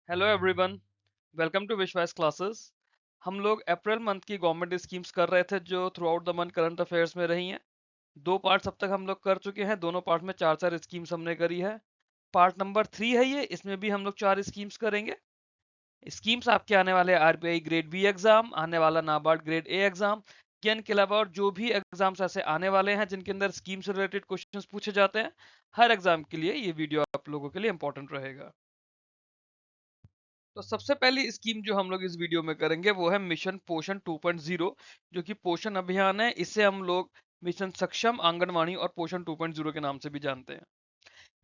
Hello everyone, welcome to विश्वास classes. हम लोग अप्रैल मंथ की गवर्नमेंट स्कीम्स कर रहे थे जो through out the month current affairs में रही हैं। दो पार्ट्स अब तक हम लोग कर चुके हैं। दोनों पार्ट में चार चार स्कीम्स हमने करी है। पार्ट नंबर 3 है ये, इसमें भी हम लोग चार स्कीम्स करेंगे। स्कीम्स आपके आने वाले आरबीआई ग्रेड बी एग्जाम, आने वाला नाबार्ड ग्रेड ए एग्जाम, के अलावा और जो भी एग्जाम्स ऐसे आने वाले हैं जिनके अंदर स्कीम से रिलेटेड क्वेश्चंस पूछे जाते हैं, हर एग्जाम के लिए ये वीडियो आप लोगों के लिए इंपॉर्टेंट रहेगा। तो सबसे पहली स्कीम जो हम लोग इस वीडियो में करेंगे वो है मिशन पोषण 2.0, जो कि पोषण अभियान है। इसे हम लोग मिशन सक्षम आंगनवाड़ी और पोषण 2.0 के नाम से भी जानते हैं।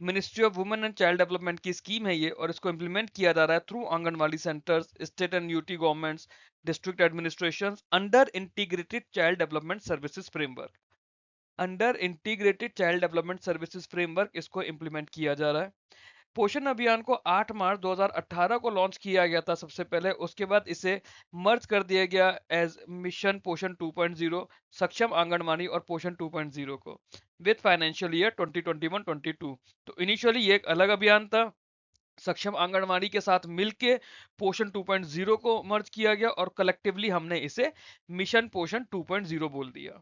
Ministry of women and child development की स्कीम है ये, और इसको इम्प्लीमेंट किया जा रहा है through anganwadi centres, state and UT governments, district administration under integrated child development services framework. Under integrated child development services framework इसको इम्प्लीमेंट किया जा रहा है। पोषण अभियान को 8 मार्च 2018 को लॉन्च किया गया था सबसे पहले। उसके बाद इसे मर्ज कर दिया गया एज मिशन पोषण 2.0, सक्षम आंगनवाड़ी और पोषण 2.0 को, विद फाइनेंशियल ईयर 2021-22। तो इनिशियली ये एक अलग अभियान था। सक्षम आंगनवाड़ी के साथ मिलके पोषण 2.0 को मर्ज किया गया और कलेक्टिवली हमने इसे मिशन पोषण 2.0 बोल दिया।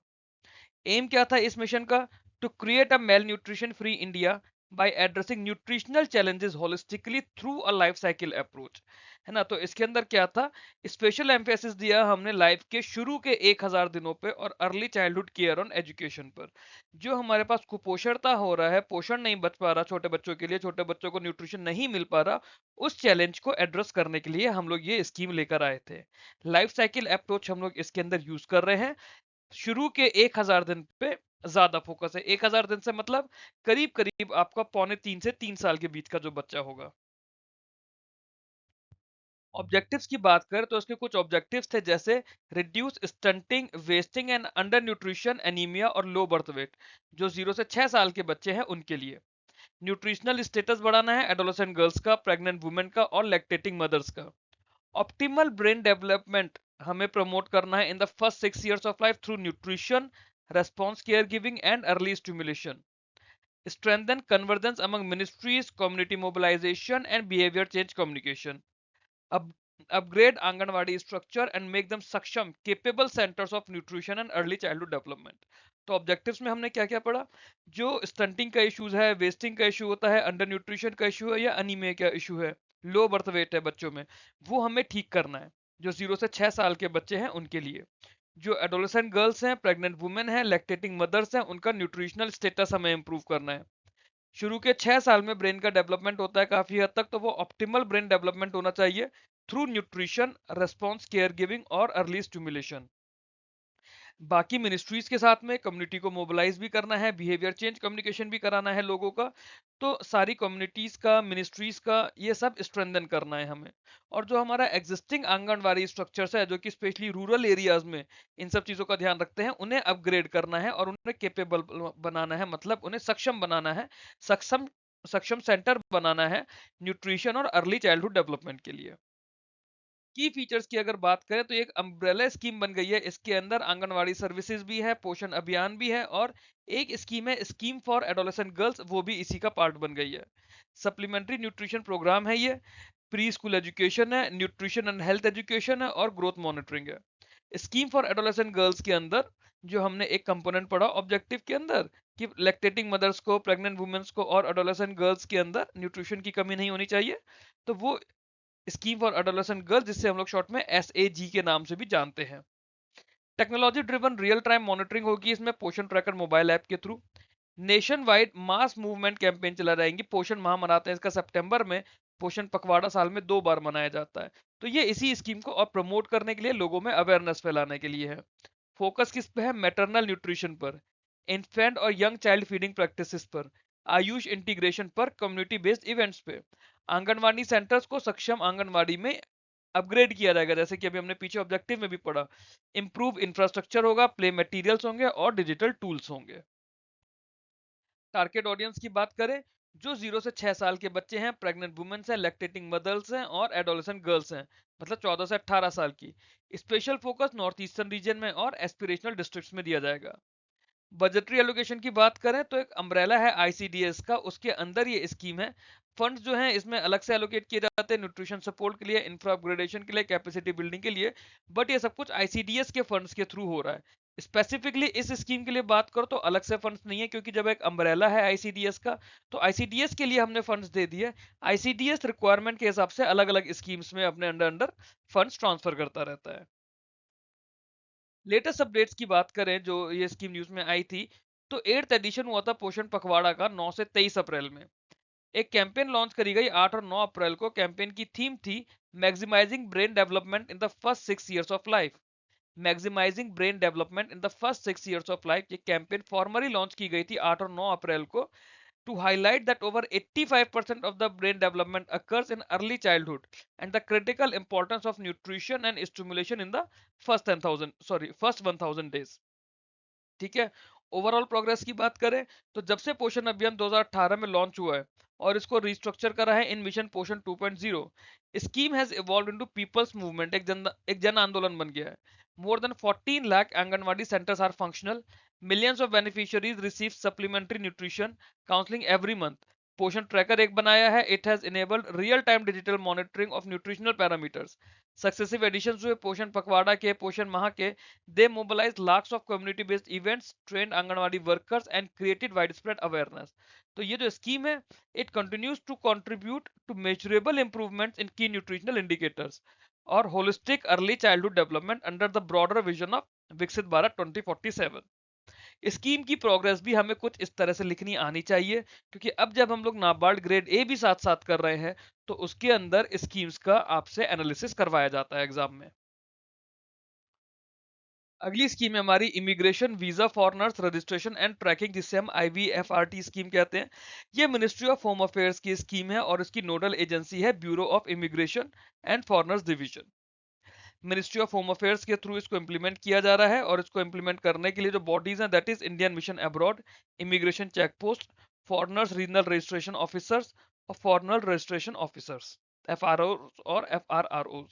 एम क्या था इस मिशन का? To create a malnutrition free India by addressing nutritional challenges holistically through a life cycle approach. है ना? तो इसके अंदर क्या था? स्पेशल एम्फेसिस दिया हमने लाइफ के शुरू के 1000 दिनों पे और early childhood care on education पर। जो हमारे पास कुपोषणता हो रहा है, पोषण नहीं बच पा रहा छोटे बच्चों के लिए, छोटे बच्चों को न्यूट्रिशन नहीं मिल पा रहा, उस चैलेंज को एड्रेस करने के लिए हम लोग ये स्कीम लेकर आए थे। लाइफ साइकिल अप्रोच हम लोग इसके अंदर यूज कर रहे हैं। शुरू के 1000 दिन पे ज्यादा फोकस है। 1000 दिन से मतलब करीब करीब आपका पौने 3 से 3 साल के बीच का जो बच्चा होगा। ऑब्जेक्टिव्स की बात करें तो इसके कुछ ऑब्जेक्टिव्स थे, जैसे reduce stunting, wasting and under nutrition, anaemia और लो बर्थ वेट, जो 0 से 6 साल के बच्चे हैं उनके लिए। न्यूट्रिशनल स्टेटस बढ़ाना है एडोलेसेंट गर्ल्स का, प्रेग्नेंट वुमेन का और लैक्टेटिंग मदर्स का। ऑप्टिमल ब्रेन डेवलपमेंट हमें प्रमोट करना है in the first 6 years of life through nutrition, response care giving and early stimulation. Strengthen convergence among ministries, community mobilisation and behaviour change communication. अब upgrade anganwadi structure and make them सक्षम capable centres of nutrition and early childhood development. तो objectives में हमने क्या क्या पढ़ा? जो stunting का इश्यूज है, वेस्टिंग का इशू होता है, अंडर न्यूट्रिशन का इशू है या अनीमिया का इशू है, लो बर्थ वेट है बच्चों में, वो हमें ठीक करना है, जो 0 से 6 साल के बच्चे हैं उनके लिए। जो एडोलेसेंट गर्ल्स हैं, प्रेग्नेंट वुमेन हैं, लैक्टेटिंग मदर्स हैं, उनका न्यूट्रिशनल स्टेटस हमें इंप्रूव करना है। शुरू के 6 साल में ब्रेन का डेवलपमेंट होता है काफी हद तक, तो वो ऑप्टिमल ब्रेन डेवलपमेंट होना चाहिए through nutrition, response care giving और अर्ली स्टिमुलेशन। बाकी मिनिस्ट्रीज के साथ में कम्युनिटी को मोबिलाइज भी करना है, बिहेवियर चेंज कम्युनिकेशन भी कराना है लोगों का। तो सारी कम्युनिटीज का, मिनिस्ट्रीज का ये सब स्ट्रेंथन करना है हमें। और जो हमारा एग्जिस्टिंग आंगनवाड़ी स्ट्रक्चर्स है, जो कि स्पेशली रूरल एरियाज में इन सब चीजों का ध्यान रखते हैं, उन्हें अपग्रेड करना है और उन्हें केपेबल बनाना है, मतलब उन्हें सक्षम बनाना है, सक्षम सक्षम सेंटर बनाना है न्यूट्रिशन और अर्ली चाइल्डहुड डेवलपमेंट के लिए। की फीचर्स की अगर बात करें तो एक अम्ब्रेला स्कीम बन गई है। इसके अंदर आंगनवाड़ी सर्विसेज भी है, पोषण अभियान भी है, और एक स्कीम है स्कीम फॉर एडोलेसेंट गर्ल्स, वो भी इसी का पार्ट बन गई है। सप्लीमेंट्री न्यूट्रिशन प्रोग्राम है ये, प्री स्कूल एजुकेशन है, न्यूट्रिशन एंड हेल्थ एजुकेशन है और ग्रोथ मॉनिटरिंग है। स्कीम फॉर एडोलेसेंट गर्ल्स के अंदर जो हमने एक कंपोनेंट पढ़ा ऑब्जेक्टिव के अंदर, कि लैक्टेटिंग मदर्स को, प्रेग्नेंट वुमेन्स को और एडोलेसेंट गर्ल्स के अंदर न्यूट्रिशन की कमी नहीं होनी चाहिए, तो वो स्कीम फॉर एडोलेसेंट गर्ल्स, जिससे हम लोग शॉर्ट में एसएजी के नाम से भी जानते हैं। Technology driven real time monitoring होगी इसमें पोषण ट्रैकर मोबाइल ऐप के through. Nation wide mass movement campaign चला जाएंगी। पोषण माह मनाते हैं इसका सितंबर में। पोषण पखवाड़ा साल में 2 बार मनाया जाता है। तो ये इसी स्कीम को और प्रमोट करने के लिए, लोगों में अवेयरनेस फैलाने के लिए है। फोकस किस पे है? मैटरनल न्यूट्रिशन पर, इन्फेंट और यंग चाइल्ड फीडिंग प्रैक्टिसेस पर, आयुष इंटीग्रेशन पर, कम्युनिटी बेस्ड इवेंट्स पे। आंगनवाड़ी सेंटर्स को सक्षम आंगनवाड़ी में अपग्रेड किया जाएगा, जैसे कि अभी हमने पीछे ऑब्जेक्टिव में भी पढ़ा। इंप्रूव इंफ्रास्ट्रक्चर होगा, प्ले मटेरियल्स होंगे और डिजिटल टूल्स होंगे। टारगेट ऑडियंस की बात करें, जो 0 से 6 साल के बच्चे हैं, प्रेग्नेंट वुमेन्स हैं, लैक्टेटिंग मदर्स हैं और एडोलेसेंट गर्ल्स हैं, मतलब 14 से 18 साल की। Special focus north eastern region में और एस्पिरेशनल डिस्ट्रिक्ट्स में दिया जाएगा। बजटरी एलोकेशन की बात करें तो एक अम्ब्रेला है आईसीडीएस का, उसके अंदर ये स्कीम है। फंड्स जो हैं इसमें अलग से एलोकेट किए जाते हैं न्यूट्रिशन सपोर्ट के लिए, इंफ्रा अपग्रेडेशन के लिए, कैपेसिटी बिल्डिंग के लिए, बट ये सब कुछ आईसीडीएस के फंड्स के थ्रू हो रहा है। स्पेसिफिकली इस स्कीम के लिए बात करो तो अलग से फंड्स नहीं है, क्योंकि जब एक अम्ब्रेला है आईसीडीएस का तो आईसीडीएस के लिए हमने फंड्स दे दिए। आईसीडीएस रिक्वायरमेंट के हिसाब से अलग अलग स्कीम्स में अपने अंडर अंडर फंड्स ट्रांसफर करता रहता है। लेटेस्ट अपडेट्स की बात करें जो ये स्कीम न्यूज में आई थी, तो 8th एडिशन हुआ था पोषण पखवाड़ा का 9 से 23 अप्रैल में। एक कैंपेन लॉन्च करी गई 8 और 9 अप्रैल को। कैंपेन की थीम थी maximising brain development in the first 6 years of life. Maximising brain development in the first 6 years of life, ये कैंपेन फॉर्मली लॉन्च की गई थी 8 और 9 अप्रैल को, to highlight that over 85% of the brain development occurs in early childhood and the critical importance of nutrition and stimulation in the first 1000 days। ठीक है। Overall progress की बात करें तो जब से पोषण अभियान 2018 में लॉन्च हुआ है और इसको रिस्ट्रक्चर करा है इन mission Poshan 2.0, scheme has evolve into people's movement, एक जन आंदोलन बन गया है। More than 14 lakh anganwadi centres are functional, millions of beneficiaries receive supplementary nutrition counselling every month. Poshan tracker एक बनाया है, it has enabled real time digital monitoring of nutritional parameters. Successive edition हुए पोषण पखवाड़ा के, पोषण माह के, they mobilized lakhs of community based events, trained anganwadi workers and created widespread awareness। तो ये जो स्कीम है, it continues to contribute to measurable improvements in key nutritional indicators और holistic early childhood development under the broader vision of विकसित Bharat 2047। Scheme की progress भी हमें कुछ इस तरह से लिखनी आनी चाहिए, क्योंकि अब जब हम लोग नाबार्ड ग्रेड ए भी साथ साथ कर रहे हैं तो उसके अंदर स्कीम्स का आपसे एनालिसिस करवाया जाता है एग्जाम में। अगली स्कीम है हमारी immigration visa foreigners registration and tracking, जिसे हम आईवीएफआरटी स्कीम कहते हैं। ये मिनिस्ट्री ऑफ होम अफेयर्स की स्कीम है और इसकी नोडल एजेंसी है bureau of immigration and foreigners division. Ministry of home affairs के थ्रू इसको इंप्लीमेंट किया जा रहा है और इसको इंप्लीमेंट करने के लिए जो बॉडीज हैं that is Indian mission abroad, immigration check post, foreigners regional registration officers और फॉरनर रजिस्ट्रेशन ऑफिसर्स, एफ और FRRO।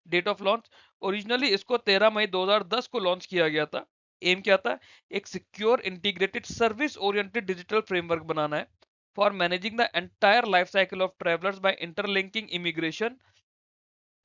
Date of launch, originally इसको 13 मई 2010 को लॉन्च किया गया था। एम क्या था, एक secure integrated service oriented digital framework बनाना है for managing the entire life cycle of travellers by interlinking immigration,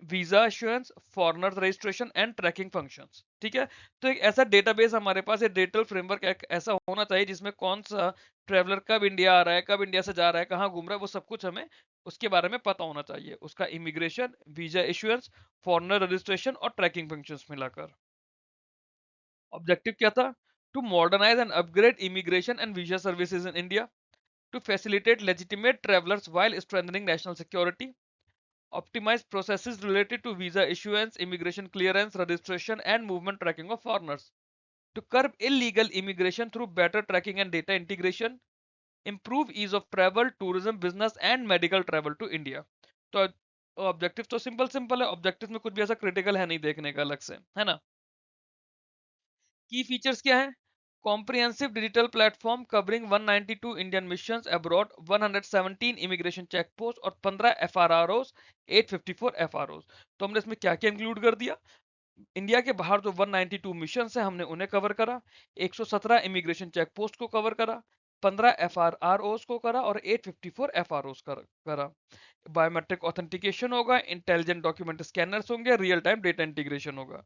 visa insurance, foreigner registration and tracking functions. ठीक है। तो एक ऐसा डेटाबेस हमारे पास है, डिजिटल फ्रेमवर्क एक ऐसा होना चाहिए जिसमें कौन सा ट्रैवलर कब इंडिया आ रहा है, कब इंडिया से जा रहा है, कहाँ घूम रहा है, वो सब कुछ हमें उसके बारे में पता होना चाहिए, उसका immigration, visa insurance, foreigner registration और ट्रैकिंग फंक्शंस मिलाकर। ऑब्जेक्टिव क्या था, to modernise and upgrade immigration and visa services in India, to facilitate legitimate travellers while strengthening national security, optimize processes related to visa issuance, immigration clearance, registration, and movement tracking of foreigners, to curb illegal immigration through better tracking and data integration, improve ease of travel, tourism, business, and medical travel to India। तो objective तो simple simple है, objective में कुछ भी ऐसा critical है नहीं देखने का अलग से, है ना। की फीचर्स क्या है, comprehensive digital platform covering 192 Indian missions abroad, 117 immigration check post और 15 FRROs, 854 FROs। तो हमने इसमें क्या क्या इंक्लूड कर दिया, इंडिया के बाहर जो 192 मिशन है हमने उन्हें कवर करा, 117 इमिग्रेशन चेक पोस्ट को कवर करा, 15 FRROs को करा और 854 FROs करा। बायोमेट्रिक ऑथेंटिकेशन होगा, इंटेलिजेंट डॉक्यूमेंट स्कैनर्स होंगे, रियल टाइम डेटा इंटीग्रेशन होगा।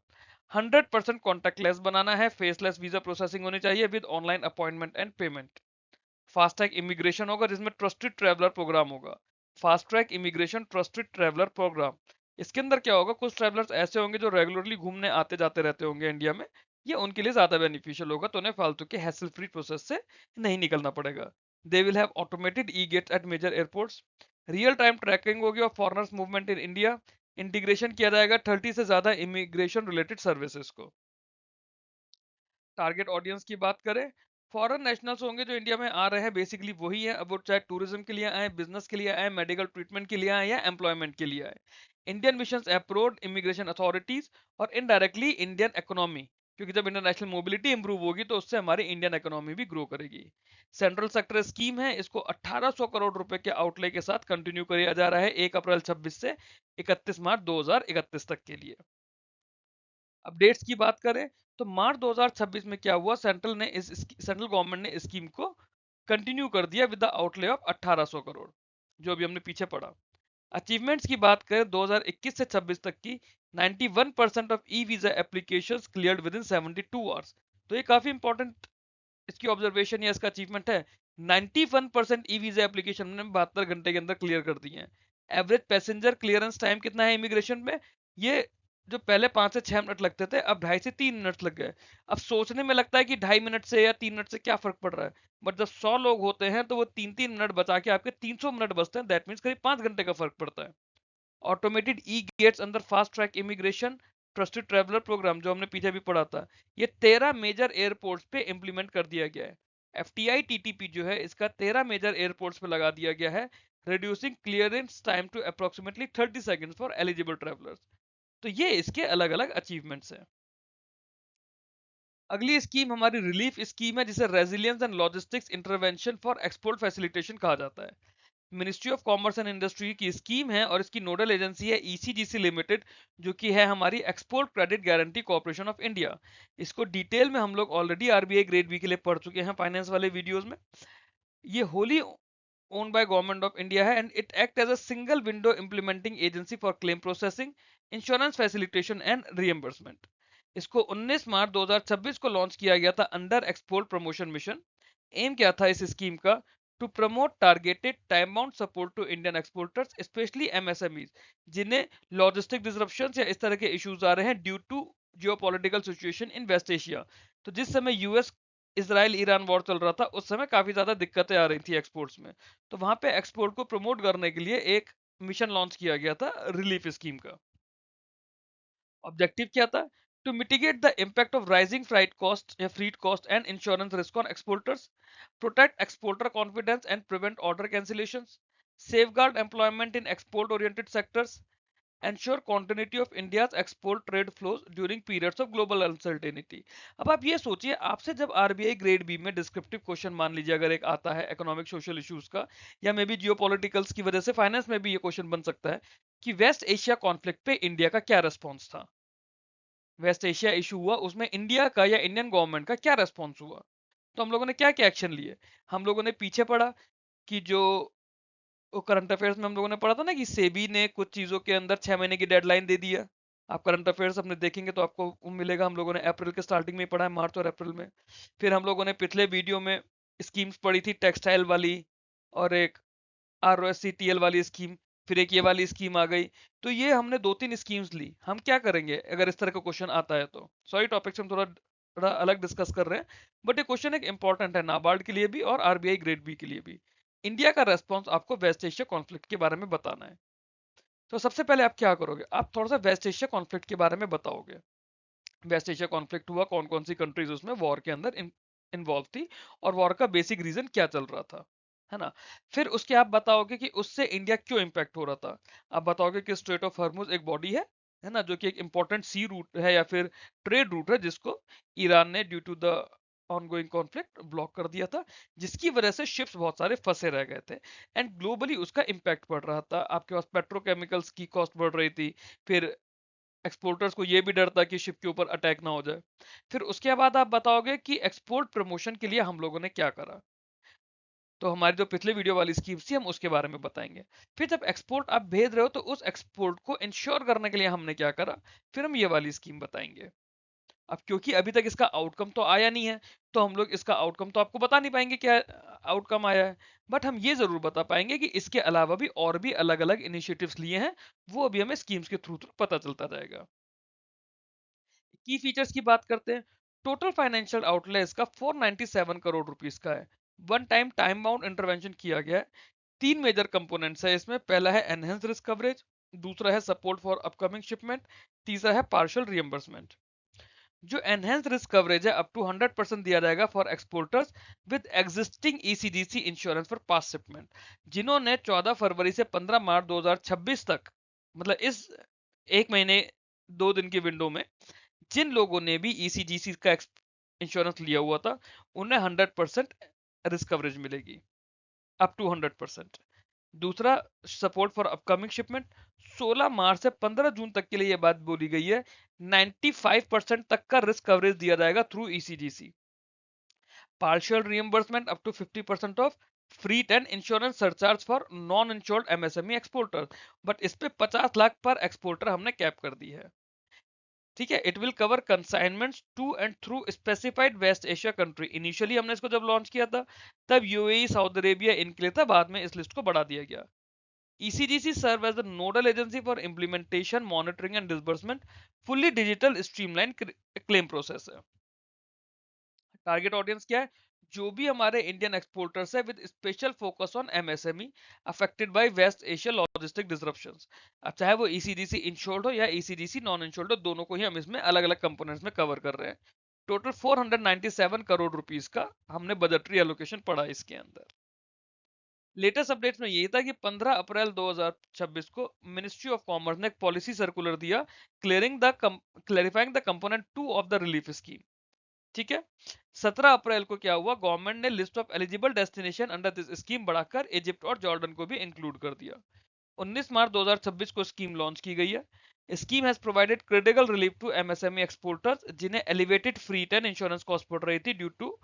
100% कॉन्टैक्टलेस बनाना है, फेसलेस वीजा प्रोसेसिंग होनी चाहिए with online appointment and payment. Fast track immigration होगा जिसमें ट्रस्टेड ट्रैवलर प्रोग्राम होगा, fast track immigration trusted traveller programme. इसके अंदर क्या होगा, कुछ ट्रैवलर्स ऐसे होंगे जो रेगुलरली घूमने आते जाते रहते होंगे इंडिया में, ये उनके लिए ज्यादा बेनिफिशियल होगा, तो उन्हें फालतू के हैसल फ्री प्रोसेस से नहीं निकलना पड़ेगा। They will have automated E gates at major airports, real time tracking होगी और foreigners movement in India, integration किया जाएगा 30 से ज्यादा इमिग्रेशन रिलेटेड सर्विसेज को। टारगेट ऑडियंस की बात करें, फॉरेन नेशनल्स होंगे जो इंडिया में आ रहे हैं, बेसिकली वही है, अब वो चाहे टूरिज्म के लिए आए, बिजनेस के लिए आए, मेडिकल ट्रीटमेंट के लिए आए या एम्प्लॉयमेंट के लिए आए। इंडियन मिशन अप्रोड इमिग्रेशन अथॉरिटीज और इनडायरेक्टली इंडियन इकोनॉमी, क्योंकि जब इंटरनेशनल मोबिलिटी इंप्रूव होगी तो उससे हमारी इंडियन इकोनॉमी भी ग्रो करेगी। सेंट्रल सेक्टर स्कीम है, इसको 1800 करोड़ रुपए के आउटले के साथ कंटिन्यू किया जा रहा है 1 अप्रैल 26 से 31 मार्च 2031 तक के लिए। अपडेट्स की बात करें तो मार्च 2026 में क्या हुआ, सेंट्रल गवर्नमेंट ने इस स्कीम को कंटिन्यू कर दिया with the outlay of 1800 crore, जो अभी हमने पीछे पढ़ा। अचीवमेंट्स की बात करें 2021 से 26 तक की, 91% of e visa applications cleared with in 72 hours. तो ये काफी इंपॉर्टेंट इसकी ऑब्जर्वेशन या इसका अचीवमेंट है। 91% ई वीजा एप्लीकेशन ने 72 घंटे के अंदर क्लियर कर दी है। एवरेज पैसेंजर क्लियरेंस टाइम कितना है इमिग्रेशन में, ये जो पहले 5 से 6 मिनट लगते थे अब 2.5 से 3 मिनट लग गए। अब सोचने में लगता है कि 2.5 मिनट से या 3 मिनट से क्या फर्क पड़ रहा है, बट जब 100 लोग होते हैं तो वो 3-3 मिनट बचा के आपके 300 मिनट बचते हैं। दैट मीन्स करीब 5 घंटे का फर्क पड़ता है। ऑटोमेटेड ई गेट्स अंदर fast track immigration trusted traveller programme जो हमने पीछे भी पढ़ा था, ये 13 मेजर एयरपोर्ट्स पे इंप्लीमेंट कर दिया गया है। एफटीआई टीटीपी जो है इसका 13 मेजर एयरपोर्ट्स पे लगा दिया गया है, reducing clearance time to approximately 30 seconds for eligible travellers. तो ये इसके अलग अलग अचीवमेंट्स हैं। अगली स्कीम हमारी रिलीफ स्कीम है, जिसे resilience and logistics intervention for export facilitation कहा जाता है। Ministry of commerce and industry की स्कीम है और इसकी नोडल एजेंसी है ईसीजीसी लिमिटेड, जो कि है हमारी export credit guarantee corporation of India. इसको डिटेल में हम लोग ऑलरेडी आरबीआई ग्रेड बी के लिए पढ़ चुके हैं फाइनेंस वाले वीडियोस में। ये Holi owned by government of India है, and it act as a single window implementing agency for claim processing, insurance facilitation and reimbursement। इसको 19 मार्च 2026 को लॉन्च किया गया था under export promotion mission. Aim क्या था इस स्कीम का, to promote targeted time bound support to Indian exporters specially MSMEs, जिन्हें लॉजिस्टिक डिसरप्शंस या इस तरह के इश्यूज आ रहे हैं due to geopolitical situation in West Asia. तो जिस समय यूएस इसराइल ईरान वॉर चल रहा था उस समय काफी ज्यादा दिक्कतें आ रही थी एक्सपोर्ट्स में, तो वहां पे एक्सपोर्ट को प्रमोट करने के लिए एक मिशन लॉन्च किया गया था रिलीफ स्कीम का। ऑब्जेक्टिव क्या था, to mitigate the impact of rising freight cost या freight cost and insurance risk on exporters, protect exporter confidence and prevent order cancellations, safeguard employment in export oriented sectors, ensure continuity of India's export trade flows during periods of global uncertainty। अब आप ये सोचिए, आपसे जब RBI grade B में descriptive question मान लीजिए अगर एक आता है इकोनॉमिक सोशल इश्यूज का, या मे बी जियोपॉलिटिकल्स की वजह से फाइनेंस में भी ये क्वेश्चन बन सकता है कि वेस्ट एशिया कॉन्फ्लिक्ट पे इंडिया का क्या रेस्पॉन्स था, वेस्ट एशिया इशू हुआ उसमें इंडिया का या इंडियन गवर्नमेंट का क्या रेस्पॉन्स हुआ, तो हम लोगों ने क्या क्या एक्शन लिए। हम लोगों ने पीछे पढ़ा कि जो करंट अफेयर्स में हम लोगों ने पढ़ा था ना कि सेबी ने कुछ चीजों के अंदर 6 महीने की डेडलाइन दे दिया। आप करंट अफेयर्स अपने देखेंगे तो आपको मिलेगा, हम लोगों ने अप्रैल के स्टार्टिंग में ही पढ़ा है, मार्च और अप्रैल में। फिर हम लोगों ने पिछले वीडियो में स्कीम्स पढ़ी थी टेक्सटाइल वाली, और एक आरओएससीटीएल वाली स्कीम, फिर एक ये वाली स्कीम आ गई। तो ये हमने 2-3 स्कीम्स ली। हम क्या करेंगे अगर इस तरह का क्वेश्चन आता है, तो सॉरी टॉपिक्स हम थोड़ा थोड़ा अलग डिस्कस कर रहे हैं, बट ये क्वेश्चन एक इंपॉर्टेंट है नाबार्ड के लिए भी और आरबीआई ग्रेड बी के लिए भी। इंडिया का रेस्पॉन्स आपको वेस्ट एशिया कॉन्फ्लिक्ट के बारे में बताना है। तो सबसे पहले आप क्या करोगे, आप थोड़ा सा वेस्ट एशिया कॉन्फ्लिक्ट के बारे में बताओगे। वेस्ट एशिया कॉन्फ्लिक्ट हुआ, कौन कौन सी कंट्रीज उसमें वॉर के अंदर इन्वॉल्व थी, और वॉर का बेसिक रीजन क्या चल रहा था, है ना। फिर उसके आप बताओगे कि उससे इंडिया क्यों इम्पैक्ट हो रहा था। आप बताओगे कि स्ट्रेट ऑफ हॉर्मुज एक बॉडी है ना, जो कि एक इंपॉर्टेंट सी रूट है या फिर ट्रेड रूट है, जिसको ईरान ने due to the ongoing conflict block कर दिया था, जिसकी वजह से शिप्स बहुत सारे फंसे रह गए थे, एंड ग्लोबली उसका इम्पैक्ट पड़ रहा था। आपके पास पेट्रोकेमिकल्स की कॉस्ट बढ़ रही थी, फिर एक्सपोर्टर्स को ये भी डर था कि शिप के ऊपर अटैक ना हो जाए। फिर उसके बाद आप बताओगे कि एक्सपोर्ट प्रमोशन के लिए हम लोगों ने क्या करा, तो हमारी जो पिछले वीडियो वाली स्कीम्स थी हम उसके बारे में बताएंगे। फिर जब एक्सपोर्ट आप भेज रहे हो तो उस एक्सपोर्ट को इंश्योर करने के लिए हमने क्या करा, फिर हम ये वाली स्कीम बताएंगे। अब क्योंकि अभी तक इसका आउटकम तो आया नहीं है, तो हम लोग इसका आउटकम तो आपको बता नहीं पाएंगे क्या आउटकम आया है, बट हम ये जरूर बता पाएंगे कि इसके अलावा भी और भी अलग अलग इनिशिएटिव्स लिए हैं, वो अभी हमें स्कीम्स के थ्रू थ्रू पता चलता रहेगा। की फीचर्स की बात करते हैं, टोटल फाइनेंशियल आउटले इसका 497 करोड़ रुपीस का है। One time time bound intervention किया गया है। 3 मेजर कंपोनेंट्स है इसमें, पहला है एनहेंस रिस्क कवरेज, दूसरा है सपोर्ट फॉर अपकमिंग शिपमेंट, तीसरा है पार्शियल रियम्बर्समेंट। जो एनहेंस रिस्क कवरेज है अप टू 100% दिया जाएगा for exporters with existing ECGC insurance for past shipment, जिन्होंने 14 फरवरी से 15 मार्च 2026 तक, मतलब इस 1 महीने 2 दिन की विंडो में जिन लोगों ने भी ईसीजीसी का इंश्योरेंस लिया हुआ था, उन्हें 100% रिस्क कवरेज मिलेगी, अप टू 100%। दूसरा, सपोर्ट फॉर अपकमिंग शिपमेंट। 16 मार्च से 15 जून तक के लिए ये बात बोली गई है, 95% तक का रिस्क कवरेज दिया जाएगा through ECGC. Partial reimbursement up to 50% of freight and insurance surcharge for non insured MSME exporter, but इस पे 50 लाख पर एक्सपोर्टर हमने कैप कर दी है। ठीक है, it will cover consignments to and through specified West Asia country. Initially हमने इसको जब लॉन्च किया था तब यूएई सऊदी अरेबिया इनके लिए था, बाद में इस लिस्ट को बढ़ा दिया गया। ECGC serve as the nodal agency for implementation, monitoring and disbursement, fully digital streamlined claim process है। टारगेट ऑडियंस क्या है? जो भी हमारे इंडियन एक्सपोर्टर्स है with special focus on MSME affected by West Asia logistic disruptions. अब चाहे वो ईसीजीसी इंश्योर्ड हो या ईसीजीसी नॉन इंश्योर्ड हो, दोनों को ही हम इसमें अलग अलग कंपोनेंट्स में कवर कर रहे हैं। टोटल 497 करोड़ रुपीस का हमने बजटरी एलोकेशन पड़ा इसके अंदर। लेटेस्ट अपडेट्स में यही था कि 15 अप्रैल 2026 को मिनिस्ट्री ऑफ कॉमर्स ने एक पॉलिसी सर्कुलर दिया clarifying the component 2 of the relief scheme. ठीक है, 17 अप्रैल को क्या हुआ, गवर्नमेंट ने list of eligible destination under this scheme बढ़ाकर इजिप्ट और जॉर्डन को भी इंक्लूड कर दिया। 19 मार्च 2026 को स्कीम लॉन्च की गई है। Scheme has provided critical relief to MSME exporters जिन्हें elevated freight and insurance cost पड़ रही थी due to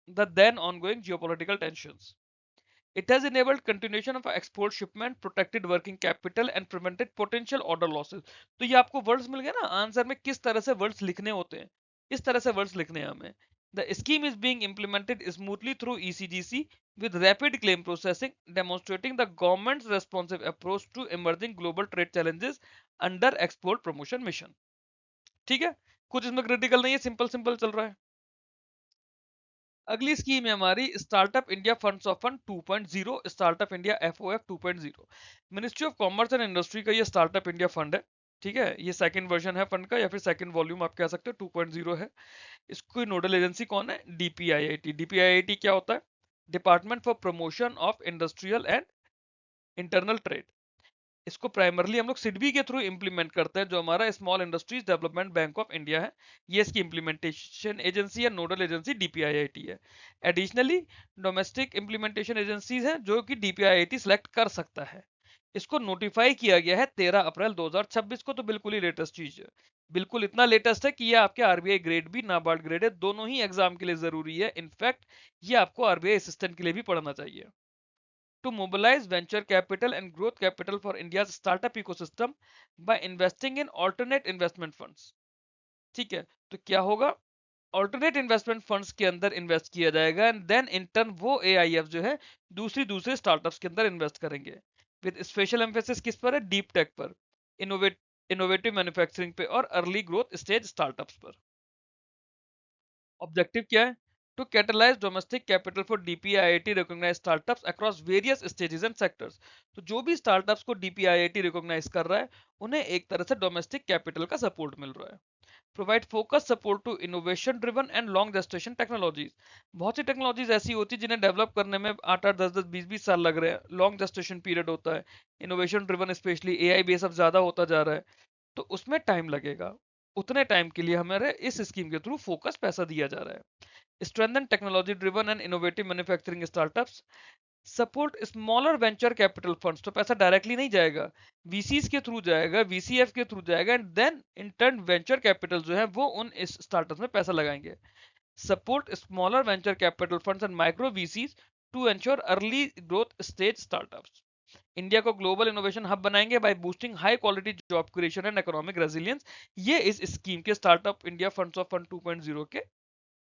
the then ongoing geopolitical tensions. It has enabled continuation of export shipment, protected working capital and prevented potential order losses। तो ये आपको words मिल गए ना answer में, किस तरह से वर्ड्स लिखने होते हैं, इस तरह से वर्ड्स लिखने हैं हमें। The scheme is being implemented smoothly through ECGC with rapid claim processing, demonstrating the government's responsive approach to emerging global trade challenges under export promotion mission। ठीक है, कुछ इसमें क्रिटिकल नहीं है, सिंपल सिंपल चल रहा है। अगली स्कीम है हमारी startup India funds of fund 2.0, startup India FOF 2.0। Ministry of commerce and industry का ये स्टार्टअप इंडिया फंड है। ठीक है, ये सेकंड वर्जन है फंड का या फिर सेकंड वॉल्यूम आप कह सकते हो, 2.0 है। इसकी नोडल एजेंसी कौन है? डीपीआईआईटी। डीपीआईआईटी क्या होता है? Department for promotion of industrial and internal trade. इसको प्राइमरली हम लोग सिडबी के थ्रू इंप्लीमेंट करते हैं, जो हमारा small industries development bank of India है। ये इसकी इंप्लीमेंटेशन एजेंसी या नोडल एजेंसी डीपीआईआईटी है। एडिशनली डोमेस्टिक इंप्लीमेंटेशन एजेंसीज हैं जो कि डीपीआईआईटी सिलेक्ट कर सकता है। इसको नोटिफाई किया गया है 13 अप्रैल 2026 को, तो बिल्कुल ही लेटेस्ट चीज है। बिल्कुल इतना लेटेस्ट है कि ये आपके आरबीआई ग्रेड भी, नाबार्ड ग्रेड है, दोनों ही एग्जाम के लिए जरूरी है। इनफैक्ट ये आपको आरबीआई असिस्टेंट के लिए भी पढ़ना चाहिए। To mobilize venture capital and growth capital for India's startup ecosystem by investing in alternate investment funds। ठीक है, तो क्या होगा? ऑल्टरनेट इन्वेस्टमेंट फंड्स के अंदर इन्वेस्ट किया जाएगा एंड देन इन टर्न वो एआईएफ जो है दूसरे स्टार्टअप्स के अंदर इन्वेस्ट करेंगे, विद स्पेशल एम्फेसिस किस पर है? डीप टेक पर, इनोवेट इनोवेटिव मैन्युफैक्चरिंग पे और अर्ली ग्रोथ स्टेज स्टार्टअप्स पर। ऑब्जेक्टिव क्या है? To catalyse domestic capital for DPIIT recognise startups across various stages and sectors. तो जो भी स्टार्टअप्स को डीपीआईआईटी रिकॉग्नाइज कर रहा है उन्हें एक तरह से डोमेस्टिक कैपिटल का सपोर्ट मिल रहा है। Provide focus support to innovation driven and long gestation technologies. बहुत सी टेक्नोलॉजीज ऐसी होती है जिन्हें डेवलप करने में 8-8 10-10 20-20 साल लग रहे हैं, लॉन्ग जेस्टेशन पीरियड होता है। Innovation driven specially AI base अब ज्यादा होता जा रहा है, तो उसमें टाइम लगेगा। उतने टाइम के लिए हमारे इस स्कीम के थ्रू फोकस पैसा दिया जा रहा है। Strengthen technology driven and innovative manufacturing startups, support smaller venture capital funds. तो पैसा डायरेक्टली नहीं जाएगा, वीसीज के थ्रू जाएगा, वीसीएफ के थ्रू जाएगा and then in turn venture capital जो है वो उन इस स्टार्टअप्स में पैसा लगाएंगे। Support smaller venture capital funds and micro VCs to ensure early growth stage startups. India को ग्लोबल इनोवेशन हब बनाएंगे by boosting high quality job creation and economic resilience. ये इस स्कीम के startup India funds of fund 2.0 के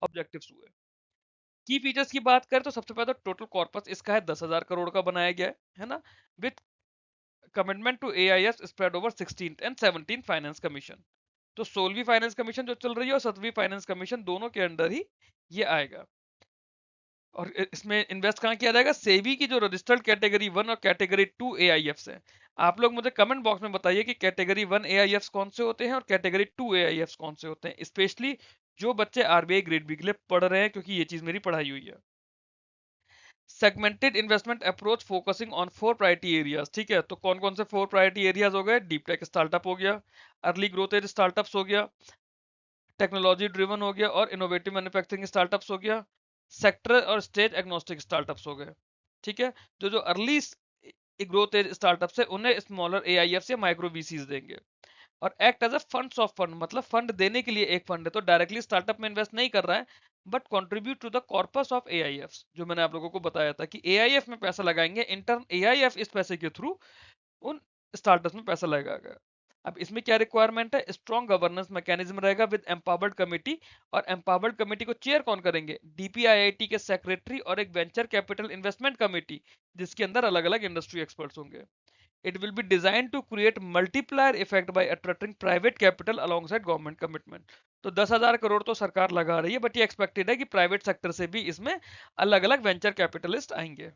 objectives हुए। की features की बात करें तो सबसे पहले तो टोटल कॉर्पस इसका है 10,000 करोड़ का बनाया गया है ना, with commitment to AIS spread over 16 and 17 finance commission. तो 16वीं फाइनेंस कमीशन जो चल रही है और 7वीं फाइनेंस कमीशन दोनों के अंडर ही ये आएगा। और इसमें इन्वेस्ट कहाँ किया जाएगा? सेबी की जो रजिस्टर्ड कैटेगरी 1 और कैटेगरी 2 एआईएफ्स हैं। आप लोग मुझे कमेंट बॉक्स में बताइए कि कैटेगरी 1 एआईएफ्स कौन से होते हैं और कैटेगरी 2 एआईएफ्स कौन से होते हैं, स्पेशली जो बच्चे आरबीआई ग्रेड बी के लिए पढ़ रहे हैं, क्योंकि ये चीज मेरी पढ़ाई हुई है। Segmented investment approach focusing on 4 priority areas. ठीक है, तो कौन कौन से 4 प्रायोरिटी एरियाज हो गए? डीप टेक स्टार्टअप हो गया, अर्ली ग्रोथ एज स्टार्टअप्स हो गया, टेक्नोलॉजी ड्रिवन हो गया और इनोवेटिव मैन्युफैक्चरिंग स्टार्टअप्स हो गया, सेक्टर और स्टेज एग्नोस्टिक स्टार्टअप्स हो गए। ठीक है, जो जो अर्ली ग्रोथ एज स्टार्टअप से उन्हें स्मॉलर एआईएफ से माइक्रो वीसीज देंगे। और act as a funds of fund, मतलब फंड देने के लिए एक फंड है, तो डायरेक्टली स्टार्टअप में इन्वेस्ट नहीं कर रहा है, but contribute to the corpus of AIF, जो मैंने आप लोगों को बताया था कि एआईएफ में पैसा लगाएंगे, इंटर्न एआईएफ इस पैसे के थ्रू उन स्टार्टअप्स में पैसा लगाएगा। अब इसमें क्या रिक्वायरमेंट है, स्ट्रॉन्ग गवर्नेंस मैकेनिज्म रहेगा विद एम्पावर्ड कमेटी। और एम्पावर्ड कमेटी को चेयर कौन करेंगे, डीपीआईआईटी के सेक्रेटरी और एक वेंचर कैपिटल इन्वेस्टमेंट कमेटी, जिसके अंदर अलग अलग इंडस्ट्री एक्सपर्ट्स होंगे। It will be designed to create multiplier effect by attracting private capital alongside government commitment। तो 10,000 करोड़ तो सरकार लगा रही है, बट ये एक्सपेक्टेड है कि प्राइवेट सेक्टर से भी इसमें अलग अलग वेंचर कैपिटलिस्ट आएंगे।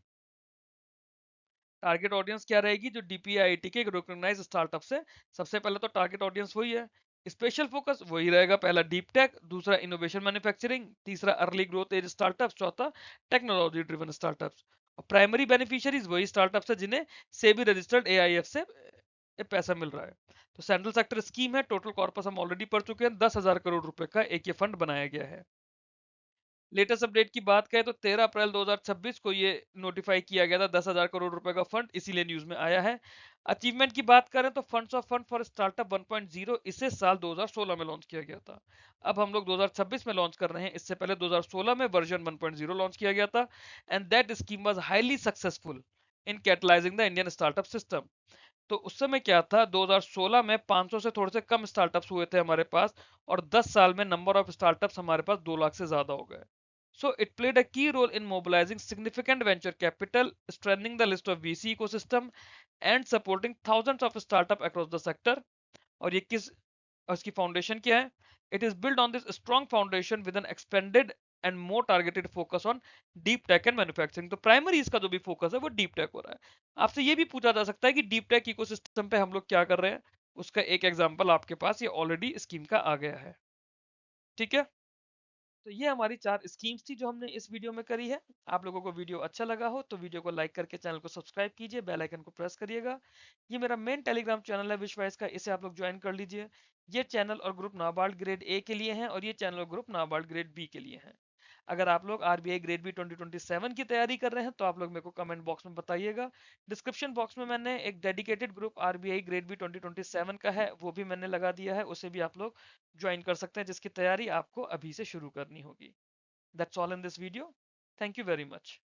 टारगेट ऑडियंस क्या रहेगी, जो डीपीआईटी के रिकॉग्नाइज स्टार्टअप से, सबसे पहले तो टारगेट ऑडियंस वही है। स्पेशल फोकस वही रहेगा, पहला डीप टेक, दूसरा इनोवेशन मैन्युफैक्चरिंग, तीसरा अर्ली ग्रोथ एज स्टार्टअप्स, चौथा टेक्नोलॉजी ड्रिवन स्टार्टअप्स। और प्राइमरी बेनिफिशियरीज वही स्टार्टअप्स है जिन्हें सेबी रजिस्टर्ड एआईएफ से पैसा मिल रहा है। तो सेंट्रल सेक्टर स्कीम है, टोटल कॉर्पस हम ऑलरेडी पढ़ चुके हैं, 10,000 करोड़ रुपए का एक ये फंड बनाया गया है। लेटेस्ट अपडेट की बात करें तो 13 अप्रैल 2026 को ये नोटिफाई किया गया था 10,000 करोड़ रुपए का फंड, इसीलिए न्यूज में आया है। अचीवमेंट की बात करें तो funds of fund for startup 1.0 इसे साल 2016 में लॉन्च किया गया था। अब हम लोग 2026 में लॉन्च कर रहे हैं, इससे पहले 2016 में वर्जन 1.0 लॉन्च किया गया था। And that scheme was highly successful in catalysing the Indian startup system. तो उस समय क्या था, 2016 में 500 से थोड़े से कम स्टार्टअप्स हुए थे हमारे पास, और 10 साल में नंबर ऑफ स्टार्टअप्स हमारे पास 2 लाख से ज्यादा हो गए। So it played a key role in mobilizing significant venture capital, strengthening the list of VC ecosystem, and supporting thousands of startup across the sector। और ये किस, और इसकी फाउंडेशन क्या है, it is build on this strong foundation with an expanded and more targeted focus on deep tech and manufacturing. तो primary इसका जो भी फोकस है वो डीप टेक हो रहा है। आपसे ये भी पूछा जा सकता है कि डीप टेक इकोसिस्टम पे हम लोग क्या कर रहे हैं, उसका एक एग्जांपल आपके पास ये ऑलरेडी स्कीम का आ गया है। ठीक है, तो ये हमारी 4 स्कीम्स थी जो हमने इस वीडियो में करी है। आप लोगों को वीडियो अच्छा लगा हो तो वीडियो को लाइक करके चैनल को सब्सक्राइब कीजिए, बेल आइकन को प्रेस करिएगा। ये मेरा मेन टेलीग्राम चैनल है विश्वास का, इसे आप लोग ज्वाइन कर लीजिए। ये चैनल और ग्रुप नाबार्ड ग्रेड ए के लिए हैं, और ये चैनल और ग्रुप नाबार्ड ग्रेड बी के लिए हैं। अगर आप लोग आरबीआई ग्रेड बी 2027 की तैयारी कर रहे हैं तो आप लोग मेरे को कमेंट बॉक्स में बताइएगा। डिस्क्रिप्शन बॉक्स में मैंने एक dedicated group RBI grade B 2027 का है, वो भी मैंने लगा दिया है, उसे भी आप लोग ज्वाइन कर सकते हैं, जिसकी तैयारी आपको अभी से शुरू करनी होगी। That's all in this video. Thank you very much.